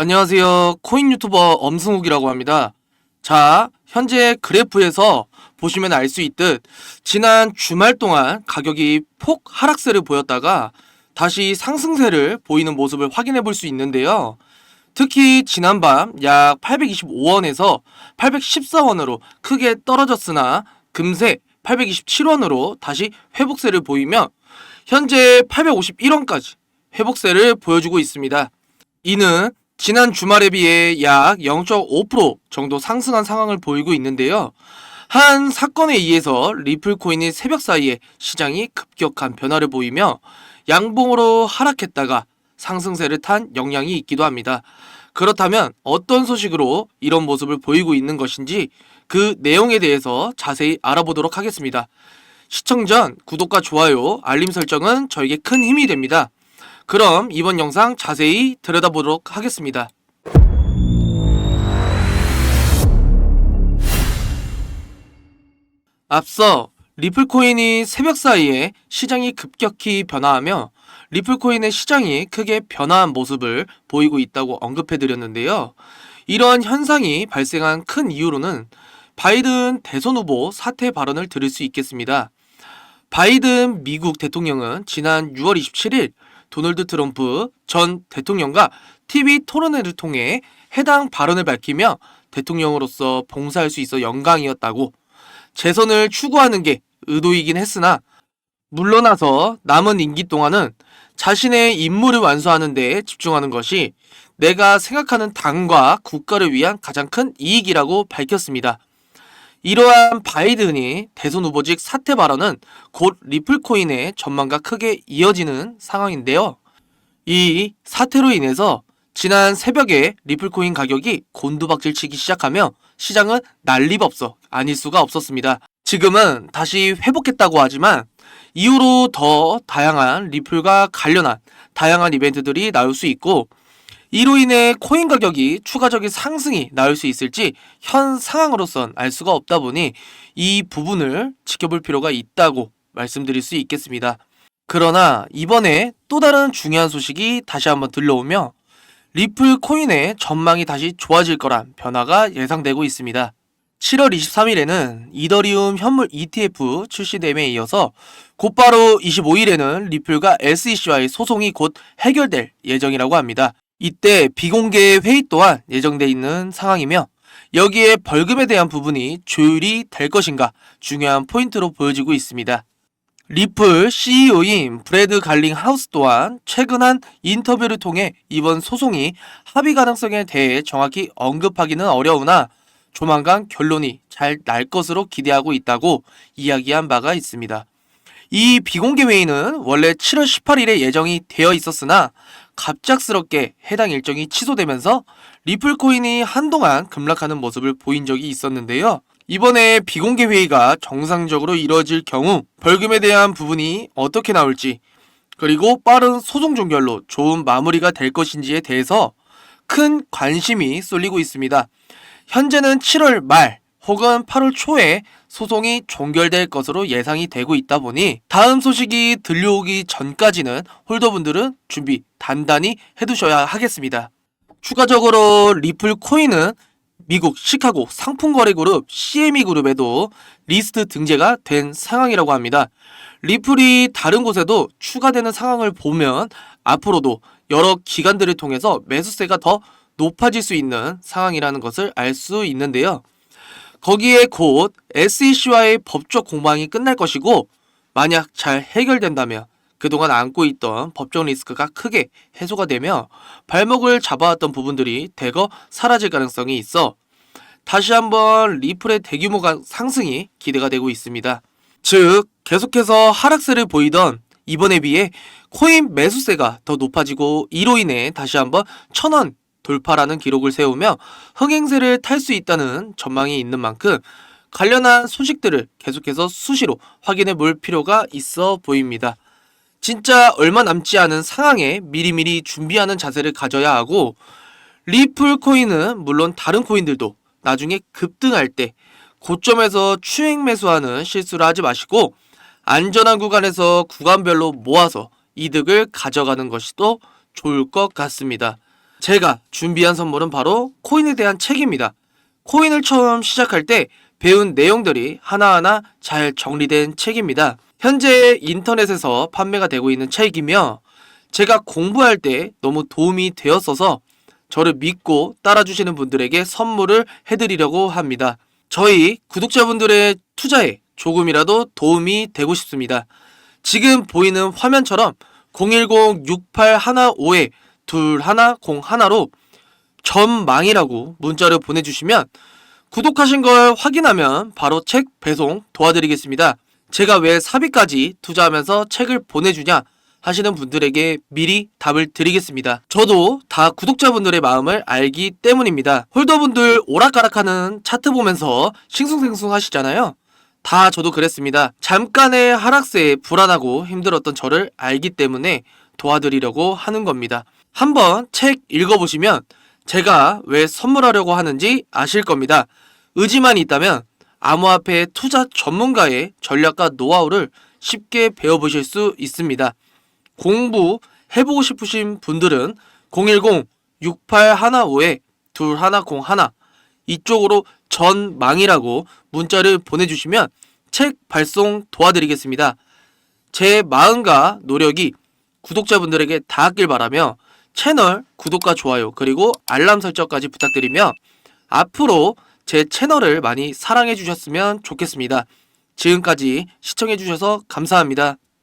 안녕하세요. 코인 유튜버 엄승욱이라고 합니다. 자, 현재 그래프에서 보시면 알 수 있듯 지난 주말 동안 가격이 폭 하락세를 보였다가 다시 상승세를 보이는 모습을 확인해 볼 수 있는데요. 특히 지난밤 약 825원에서 814원으로 크게 떨어졌으나 금세 827원으로 다시 회복세를 보이며 현재 851원까지 회복세를 보여주고 있습니다. 이는 지난 주말에 비해 약 0.5% 정도 상승한 상황을 보이고 있는데요. 한 사건에 의해서 리플 코인이 새벽 사이에 시장이 급격한 변화를 보이며 양봉으로 하락했다가 상승세를 탄 영향이 있기도 합니다. 그렇다면 어떤 소식으로 이런 모습을 보이고 있는 것인지 그 내용에 대해서 자세히 알아보도록 하겠습니다. 시청 전 구독과 좋아요, 알림 설정은 저에게 큰 힘이 됩니다. 그럼 이번 영상 자세히 들여다보도록 하겠습니다. 앞서 리플코인이 새벽 사이에 시장이 급격히 변화하며 리플코인의 시장이 크게 변화한 모습을 보이고 있다고 언급해드렸는데요. 이런 현상이 발생한 큰 이유로는 바이든 대선 후보 사퇴 발언을 들을 수 있겠습니다. 바이든 미국 대통령은 지난 6월 27일 도널드 트럼프 전 대통령과 TV 토론회를 통해 해당 발언을 밝히며 대통령으로서 봉사할 수 있어 영광이었다고, 재선을 추구하는 게 의도이긴 했으나 물러나서 남은 임기 동안은 자신의 임무를 완수하는 데 집중하는 것이 내가 생각하는 당과 국가를 위한 가장 큰 이익이라고 밝혔습니다. 이러한 바이든이 대선 후보직 사퇴 발언은 곧 리플코인의 전망과 크게 이어지는 상황인데요. 이 사태로 인해서 지난 새벽에 리플코인 가격이 곤두박질 치기 시작하며 시장은 난리법석 아닐 수가 없었습니다. 지금은 다시 회복했다고 하지만 이후로 더 다양한 리플과 관련한 다양한 이벤트들이 나올 수 있고, 이로 인해 코인 가격이 추가적인 상승이 나올 수 있을지 현 상황으로선 알 수가 없다 보니 이 부분을 지켜볼 필요가 있다고 말씀드릴 수 있겠습니다. 그러나 이번에 또 다른 중요한 소식이 다시 한번 들려오며 리플 코인의 전망이 다시 좋아질 거란 변화가 예상되고 있습니다. 7월 23일에는 이더리움 현물 ETF 출시됨에 이어서 곧바로 25일에는 리플과 SEC와의 소송이 곧 해결될 예정이라고 합니다. 이때 비공개 회의 또한 예정돼 있는 상황이며 여기에 벌금에 대한 부분이 조율이 될 것인가 중요한 포인트로 보여지고 있습니다. 리플 CEO인 브래드 갈링 하우스 또한 최근 한 인터뷰를 통해 이번 소송이 합의 가능성에 대해 정확히 언급하기는 어려우나 조만간 결론이 잘 날 것으로 기대하고 있다고 이야기한 바가 있습니다. 이 비공개 회의는 원래 7월 18일에 예정이 되어 있었으나 갑작스럽게 해당 일정이 취소되면서 리플코인이 한동안 급락하는 모습을 보인 적이 있었는데요. 이번에 비공개 회의가 정상적으로 이뤄질 경우 벌금에 대한 부분이 어떻게 나올지, 그리고 빠른 소송 종결로 좋은 마무리가 될 것인지에 대해서 큰 관심이 쏠리고 있습니다. 현재는 7월 말 혹은 8월 초에 소송이 종결될 것으로 예상이 되고 있다 보니 다음 소식이 들려오기 전까지는 홀더분들은 준비 단단히 해두셔야 하겠습니다. 추가적으로 리플 코인은 미국 시카고 상품거래그룹 CME 그룹에도 리스트 등재가 된 상황이라고 합니다. 리플이 다른 곳에도 추가되는 상황을 보면 앞으로도 여러 기관들을 통해서 매수세가 더 높아질 수 있는 상황이라는 것을 알 수 있는데요. 거기에 곧 SEC와의 법적 공방이 끝날 것이고, 만약 잘 해결된다면 그동안 안고 있던 법적 리스크가 크게 해소가 되며 발목을 잡아왔던 부분들이 대거 사라질 가능성이 있어 다시 한번 리플의 대규모 상승이 기대가 되고 있습니다. 즉 계속해서 하락세를 보이던 이번에 비해 코인 매수세가 더 높아지고 이로 인해 다시 한번 1,000원 돌파라는 기록을 세우며 흥행세를 탈 수 있다는 전망이 있는 만큼 관련한 소식들을 계속해서 수시로 확인해 볼 필요가 있어 보입니다. 진짜 얼마 남지 않은 상황에 미리미리 준비하는 자세를 가져야 하고, 리플 코인은 물론 다른 코인들도 나중에 급등할 때 고점에서 추행 매수하는 실수를 하지 마시고 안전한 구간에서 구간별로 모아서 이득을 가져가는 것이 또 좋을 것 같습니다. 제가 준비한 선물은 바로 코인에 대한 책입니다. 코인을 처음 시작할 때 배운 내용들이 하나하나 잘 정리된 책입니다. 현재 인터넷에서 판매가 되고 있는 책이며 제가 공부할 때 너무 도움이 되었어서 저를 믿고 따라주시는 분들에게 선물을 해드리려고 합니다. 저희 구독자분들의 투자에 조금이라도 도움이 되고 싶습니다. 지금 보이는 화면처럼 010-6815-2101로 전망이라고 문자를 보내주시면 구독하신 걸 확인하면 바로 책 배송 도와드리겠습니다. 제가 왜 사비까지 투자하면서 책을 보내주냐 하시는 분들에게 미리 답을 드리겠습니다. 저도 다 구독자분들의 마음을 알기 때문입니다. 홀더분들 오락가락하는 차트 보면서 싱숭생숭 하시잖아요. 다 저도 그랬습니다. 잠깐의 하락세에 불안하고 힘들었던 저를 알기 때문에 도와드리려고 하는 겁니다. 한번 책 읽어보시면 제가 왜 선물하려고 하는지 아실 겁니다. 의지만 있다면 암호화폐 투자 전문가의 전략과 노하우를 쉽게 배워보실 수 있습니다. 공부해보고 싶으신 분들은 010-6815-2101 이쪽으로 전망이라고 문자를 보내주시면 책 발송 도와드리겠습니다. 제 마음과 노력이 구독자분들에게 닿았길 바라며 채널 구독과 좋아요 그리고 알람 설정까지 부탁드리며 앞으로 제 채널을 많이 사랑해 주셨으면 좋겠습니다. 지금까지 시청해 주셔서 감사합니다.